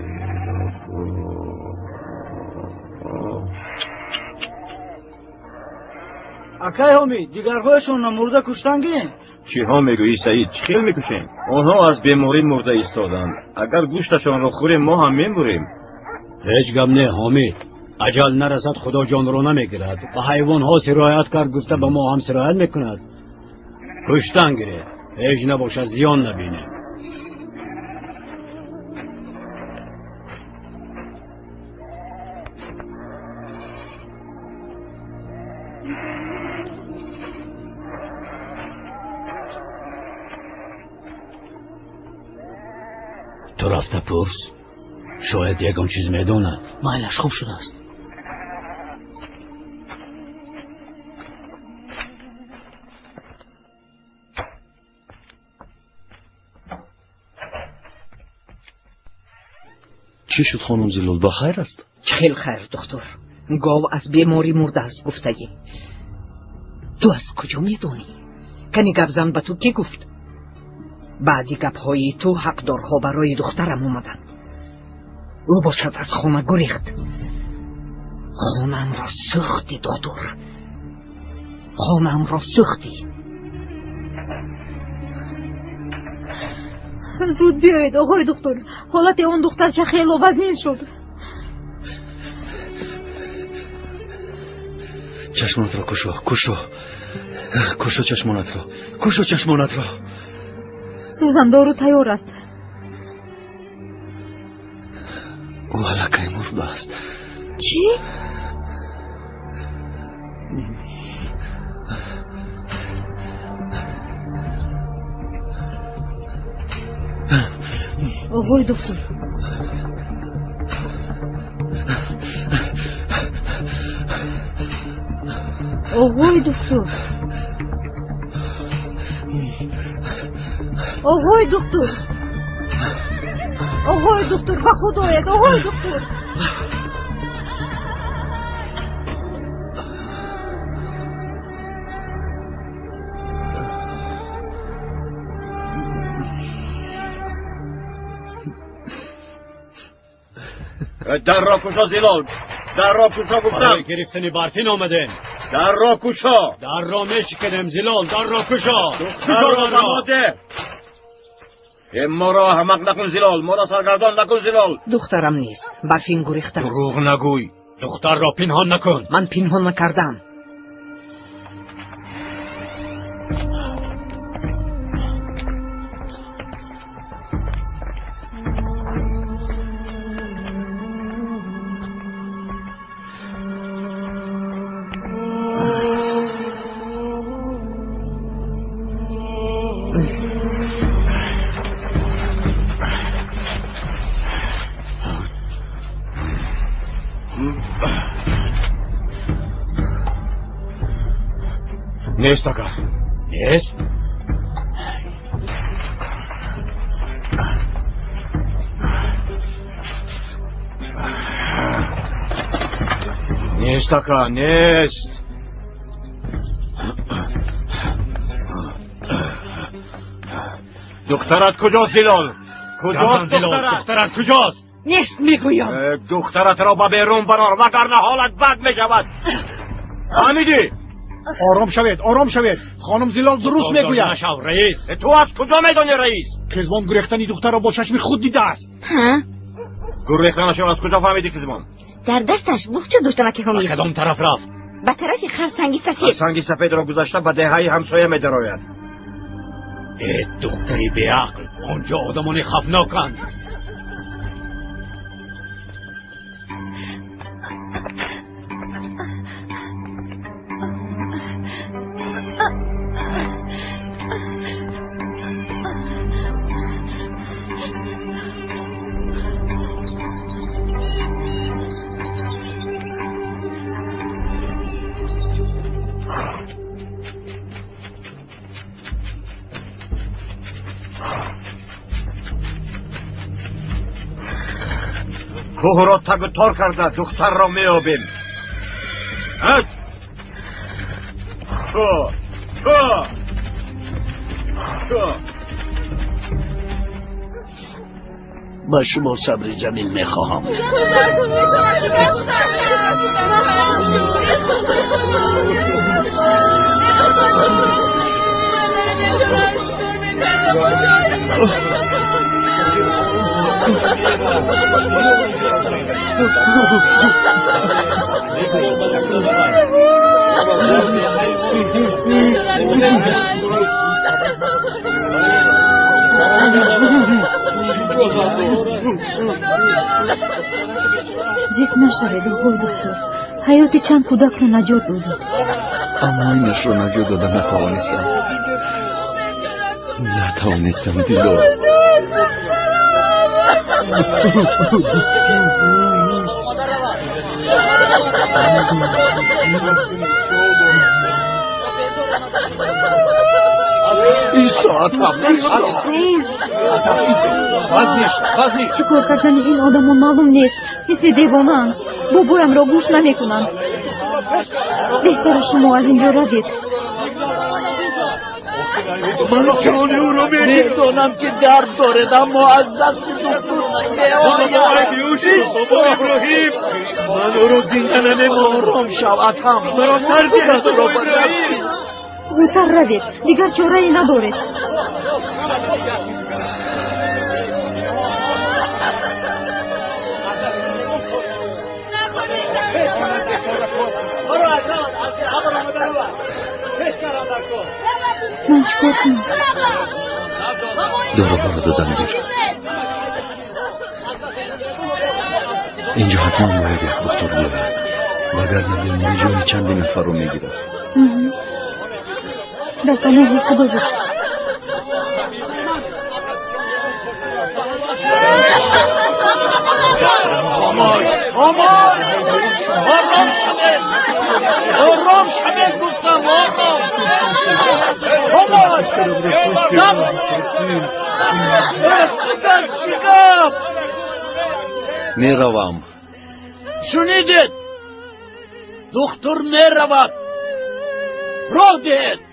حکای حامد، دیگرهایشون مرده کشتنگی؟ چی ها میگویی سعید؟ چی خیل میکشیم؟ آنها از بیماری مرده ایستادند. اگر گوشتشان رو خوریم ما هم میموریم. هیچ غم نه حامد، اجل نرسد خدا جان رو نمیگیرد. به حیوان ها سرایت کرد گفته به ما هم سرایت میکند. کشتن گیره، هیچ نباشه زیان نبینه. تو رفته پرس، شاید یکم چیز میدونه. مایلش خوب شده است. چی شد خانم زلال؟ با خیر است؟ خیلی خیر دکتر. گاو از بیماری مرده است گفتگی. تو از کجا میدونی؟ کنی گفزن به تو کی گفت؟ بعدی گپهای تو حقدارها برای دخترم اومدن. او باشد از خانه گریخت. خانم را سختی دکتر، خانم را سختی. زود بیایید آقای دکتر، حالت اون دخترچه خیلی وزنین شد. چشمانت را کشو چشمانت را. سوزن دارو تیار است. او علکه مرده است. چی؟ آقای دکتر، آقای دکتر، آقای دکتر، آقای دکتر، به خدایت آقای دکتر. در را کشا زلال، در را کشا گفتم. برای گرفتن برفین آمدیم. در را کشا. در را میچکنیم زلال، در را کشا. در را زماده. ما را حمق نکن زلال، ما را سرگردان نکن زلال. دخترم نیست، برفین گریخته است. دروغ نگوی. دختر را پنهان نکن. من پنهان نکردم. نیست آقا. نیست؟ نیست آقا نیست. دخترت کجاست زلال؟ کجاست دخترت کجاست؟ نیست میگویم. دخترت را به بیرون برار وگرنه حالت بد میشود. فهمیدی؟ آرام شوید. خانم زلال درست میگوید. نشو رئیس. تو از کجا میدانی رئیس؟ کزمان گریختنی دختر را با چشم خود دیده است. ها؟ گریختنش از کجا فهمیدی کزمان؟ در دستش بوخچه داشته که همین. کدام طرف رفت؟ به طرف خرسنگی سفید. خرسنگی سفید را گذاشته به دههای همسایه میدراید. دختری بیعقل. آنجا آدمان خفناکند. کوه را تگ و تار کرده دختر را میابیم. شو با شما صبر جمیل میخواهم. زیف نشوید آقای دکتر. حیات چند کودک رو نجات دادید. اما اینش رو نجات دادم نتوانستم دیلو. چیکار کردن این آدم معلوم نیست. مثل دیوانه‌اند. بابایم را گوش نمیکنند. بهتر شما از اینجا روید. من جان او رو میدانم که درد دارد اما از دست دکتر بابا ابراهیم من او رو زنده نمیمارم شود هم مرا سرگیرد را بدست. زودتر روید. دیگر چاره‌ای ندارید. من چیکار کنم؟ دارو بارو دادم گیر. اینجا حتما باید یک دکتر بیارد وگرنه بیماری جان چندی نفر رو میگیرد. در پناه خدا بود. آرام شده گفتم میروم. شنیدید؟ دکتر میرود. راه دهید.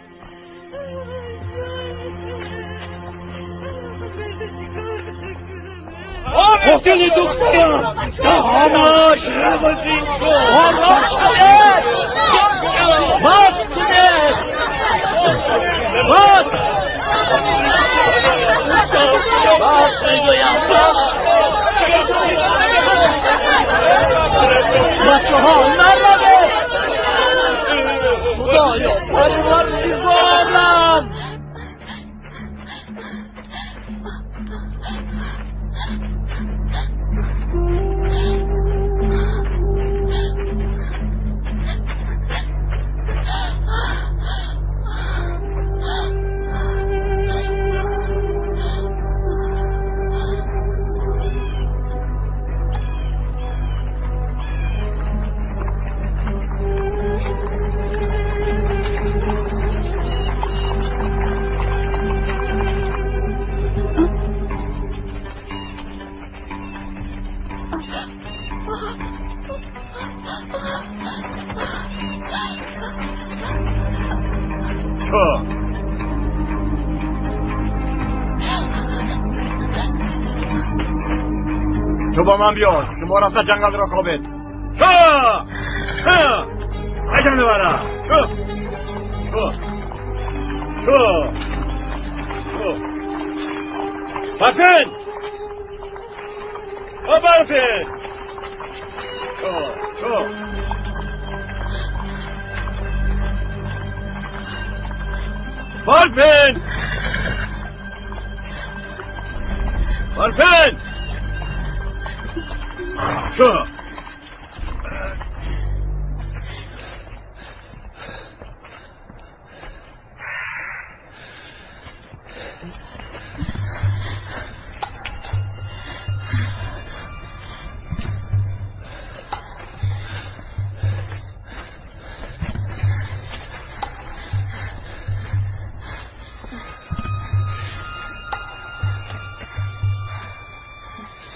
قاتل دخترم خاموش نبودین آرام شده باز کنید باز میگویم بچه ها نروید خدایا پروردگارم تو با من بیاد. شما رفته جنگل را کابید. شو اجانه برا. شو برفین برفین. شو برفین. برفین. شو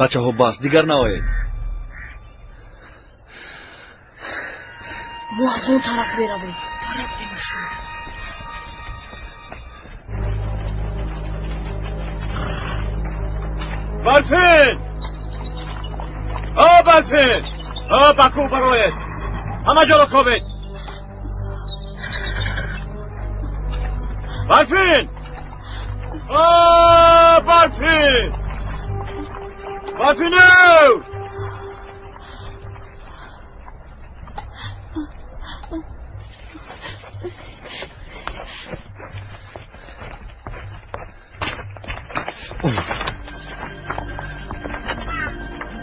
بچه ها بس دیگر نهایید. رو از اون طرف بروید. پرستیمشون. برفین. برفین. بکو برایت. همه جا را کابید. برفین. برفین. برفینو.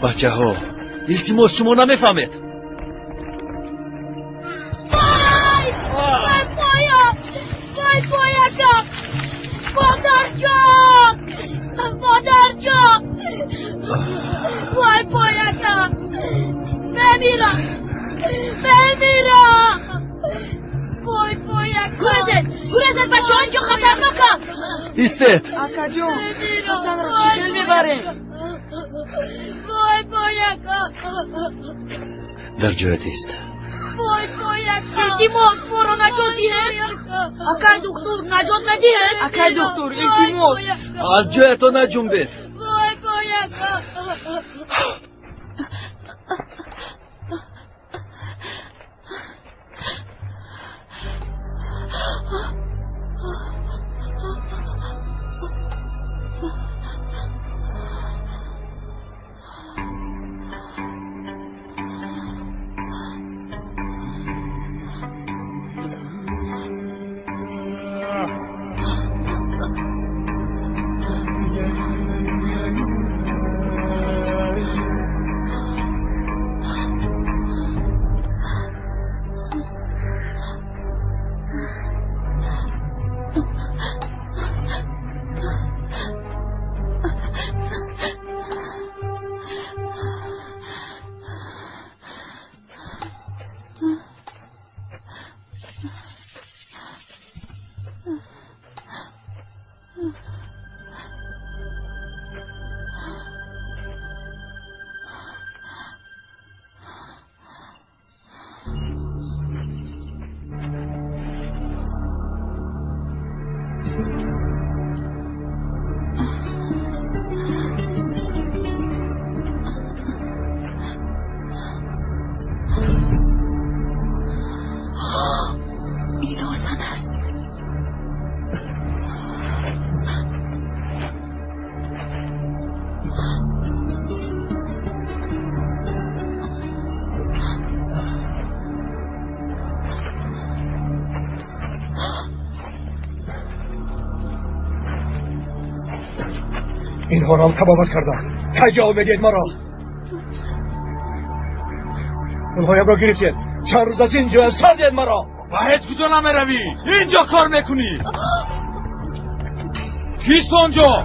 بچه ها التماس شما نمیفهمید. وای پایا. وای پایا جان. مادر جان. مادر جان. وای پایا جان. بمیرم. وای پایا جان. گرزت بچه ها اینجا خطرناکه. ایستید. آقا جون حسن را چیکار میبریم؟ وای پایا. در جایت است. وای پایا. التماس برو نجات دهید. آقای دکتر نجات ندهید. آقای دکتر التماس. از جایتان نجنبید. وای پایا. اینها را هم تبابت کردن. کجا آمدید ما را؟ اونهایم را گرفتید. چند روز از اینجا سردید ما را. و هیچ کجا نمیروی. اینجا کار میکنی. کیست اونجا؟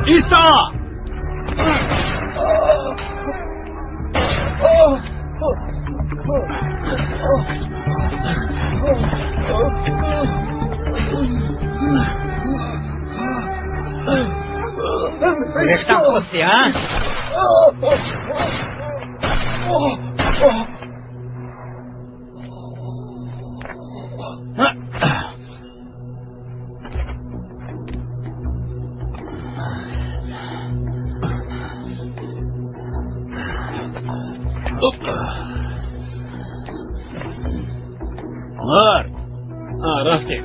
ایستا ریختم خواستی ها؟ مرد رفتیم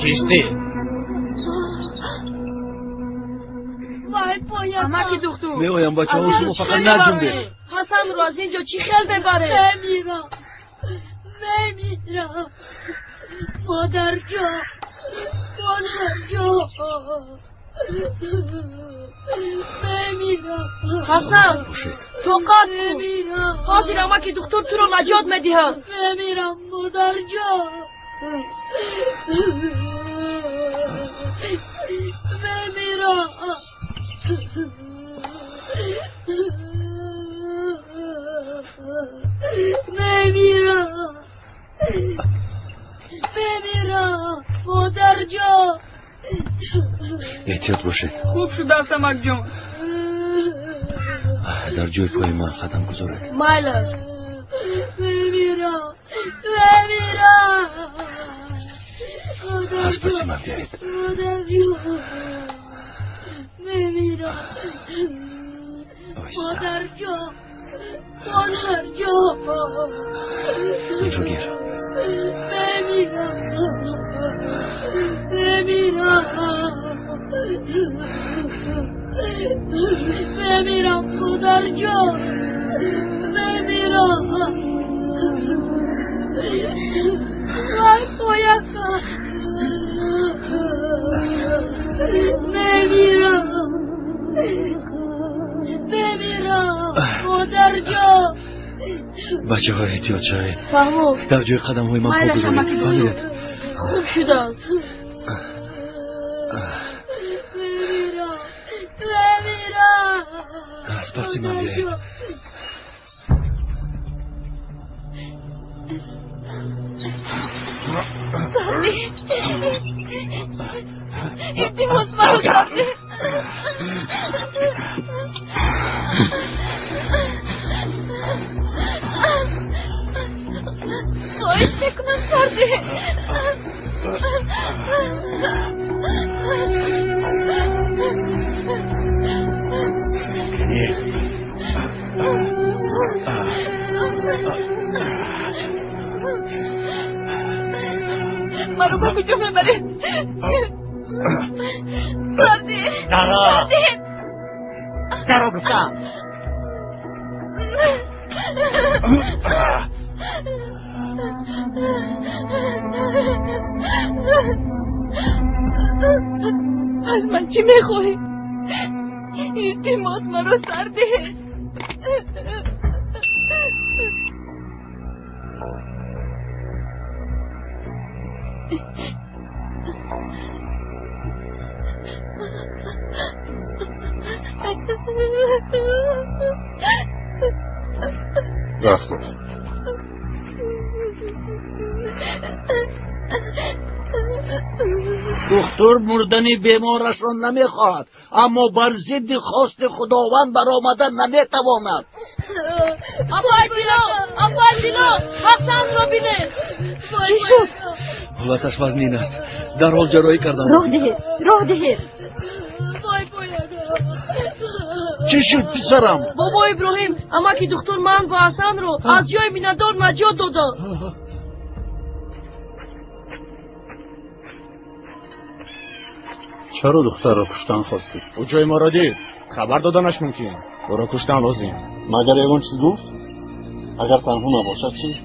کیستی؟ وای پایا امکی دختر میایم بچه ها شما فقط نجنبه. حسن رو از اینجا چی خیل ببره؟ نمیرم مادر جا نمیرم. حسن توقات نمیرم. حاضر امکی دختر تو رو نجات میدهم. نمیرم مادر جا نمیرم. مادر جا احتیاط باشید. خوب شد دستمک جان. در جای پای من قدم گذاره. مایلر نمیرم. از پسی من بیارید. مادر جا نمیرم. مادر جا این رو گیر. نمیرم مادر جا نمیرم. وای پایکا نمیرم مادر جا. بچه ها احتیاط شاید. فهمو در جای قدم های من پا بذارید. خوب شده است. نمیرم. از پسی من بیارید. التماس مرا ساخته. خواهش میکنم سرده. مرا با کجا میبرید؟ سرده. درا گفتم. از من چی میخواهی؟ التماس مرا سرده. رفتم. دکتر مردن بیمارشان نمیخواهد، اما بر ضد خواست خداوند برآمدن نمیتواند. ابا الفیلو من را بینه. چی شد؟ حالتش وزنین است. در حال جراحی کردن. راه دهید. چی شد پسرم؟ بابا ابراهیم اما که دکتر من و حسن رو از جای بیندار نجات داده. چرا دختر را کشتن خواستی؟ او جای ما را دید. خبر دادنش ممکن. او را کشتن لازم. مگر ایوان چیز گفت؟ اگر تنها نباشد چی؟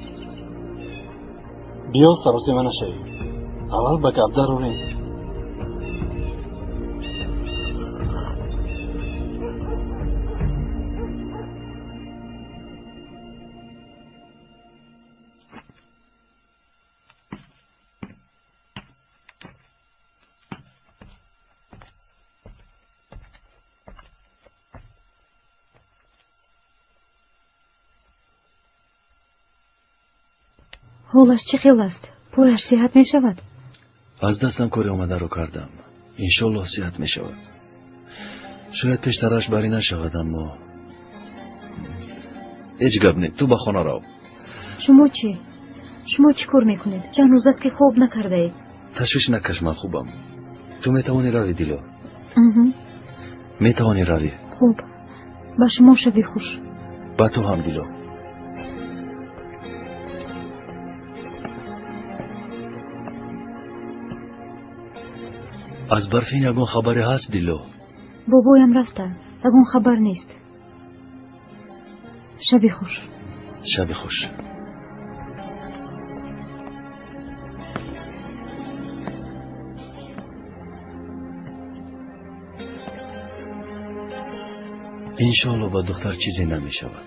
بیا سروسی من نشوی. اول به گپ دراریم. حالش چه خیل است؟ پایش صحت می شود؟ از دستم کاری آمده رو کردم. انشالله صحت می شود. شاید پیشترش بری نشود اما هیچ گپ نیست. تو به خانه رو. شما چی کار میکنید؟ چند روز است که خواب نکرده اید. تشویش نکش، من خوبم. تو میتوانی روی دیلو. میتوانی روی. خوب. با شما شبی خوش. با تو هم دیلو. از برفین یگون خبری هست دیلو؟ بابایم رفته. یگون خبر نیست. شبی خوش. شبی خوش. انشالله با دختر چیزی نمی شود.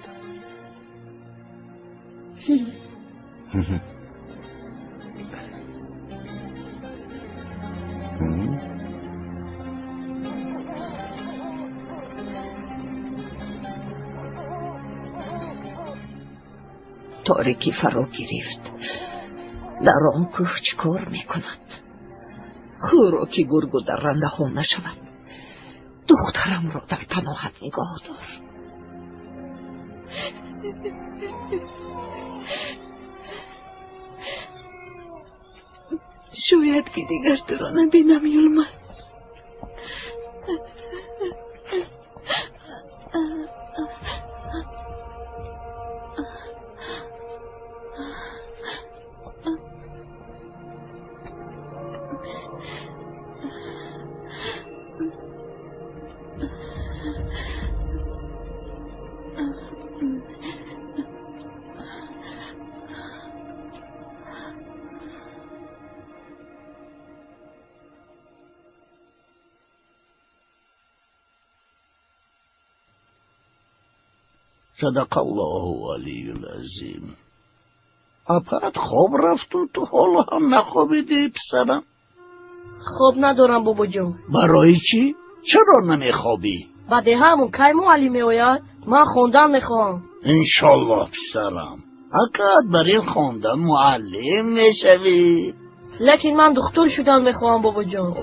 تاریکی فرا گرفت. در آن کوه چه کار میکند؟ خورا که گرگ و درنده ها نشود. دخترم را در پناهت نگاه دار. شاید که دیگر تو را نبینم یلمن. صدق الله علی العظیم. اپرد خواب رفتون تو حالا هم نخوابیدی پسرم؟ خواب ندارم بابا جان. برای چی؟ چرا نمیخوابی؟ بعد همون کی معلم میآید من خواندن میخوام. انشالله پسرم. اکاد برای خواندن معلم میشوی. لیکن من دکتر شدن میخوام بابا جان.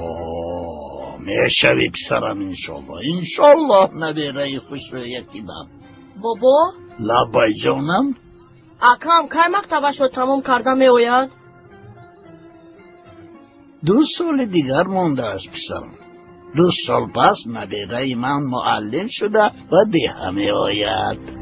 میشوی پسرم انشالله نبیره خوشویتی من. بابا؟ لبای جانم؟ اکام کی مکتبش رو تمام کرده میآید؟ 2 سال دیگر مانده است پسرم. 2 سال پس نبیره من معلم شده و به همه آید.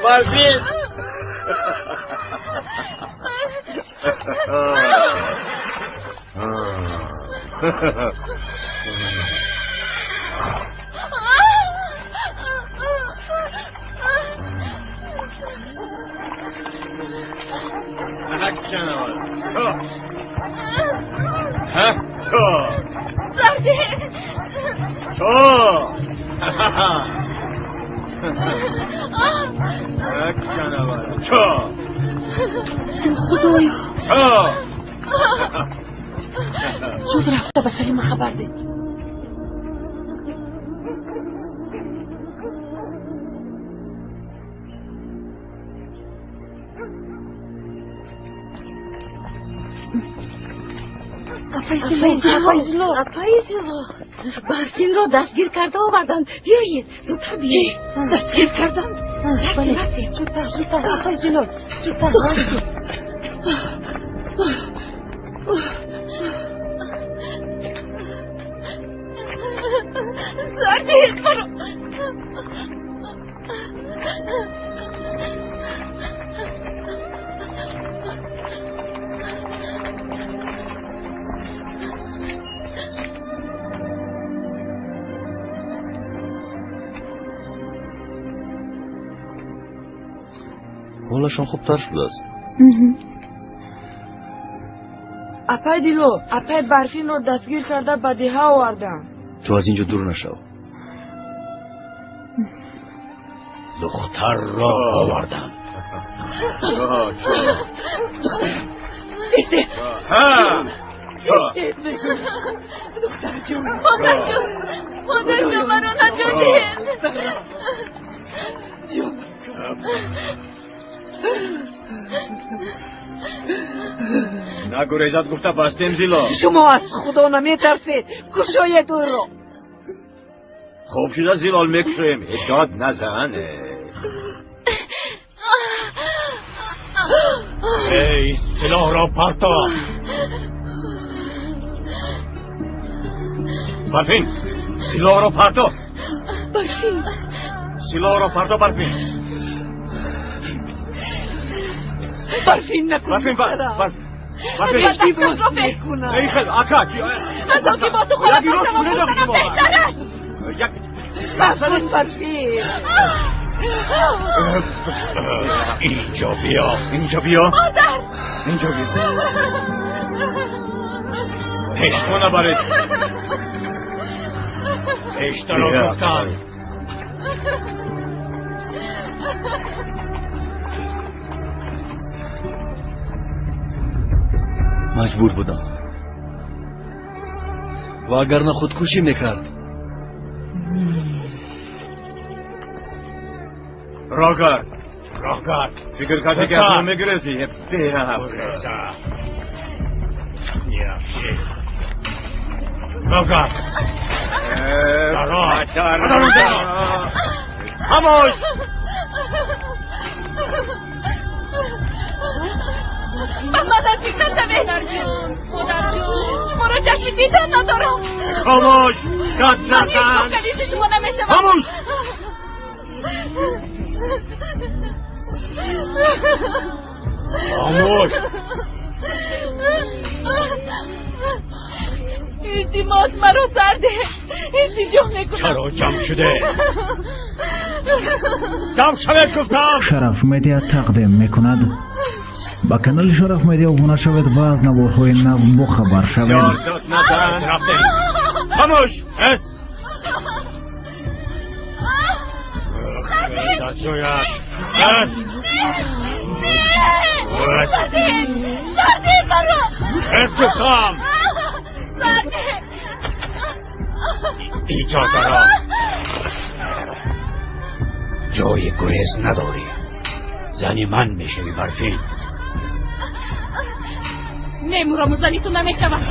Barfin! زود رفته به سلیم خبر ده. افایزلو برفین رو دستگیر کرده آوردن. بیایید زودتر بیایید. دستگیر کردن. رفتیم زودتر افایزلو زودتر زردی برو. حالشان خوبتر شده است. اپای دیلو، اپای برفین رو دستگیر کرده به دیه آوردن. تو از اینجا دور نشو. دختر را آوردن. ایسته. دختر جون مادر جون منو نجاتید. جون نگریزد گفته بستیم زیلا. شما از خدا نمی ترسید. کشاید او رو. خوب شده زیلال میکشویم. داد نزنه. ای سلاح را پرتا. برفین سلاح را پرتا. برفین سلاح را پرتا برفین. برفین نکن. برفین باز میکنم. ای خیلی اکا از آنکه با تو خودم باشم بهتره. برفین اینجا بیا. اینجا بیا. مادر اینجا بیا. پشت ما نبرید. پشت را گفتن. مجبور بودم و اگر نه خودکشی میکرد. راگر فکر کردی که اپنو میگرزی. راگر خاموش. مادر فکر نشوه. مادر جون شما را جشن دیدن ندارم. خاموش. داد من هیچ نزن. کلیت شما نمیشم. خاموش. خاموش. اعتماد مرا سرده. التجا میکنم. چرا جمع شده؟ جمع شده گفتم. شرف مدیا تقدیم میکند ба канали Шараф медиа обуна шавед ва аз наворҳои нав бохабар шавед. Хамош! Эс! Эс гуфтам! اینجا دارم جای گریز نداری زنی من میشوی برفین نمیرم زنی تو نمیشوم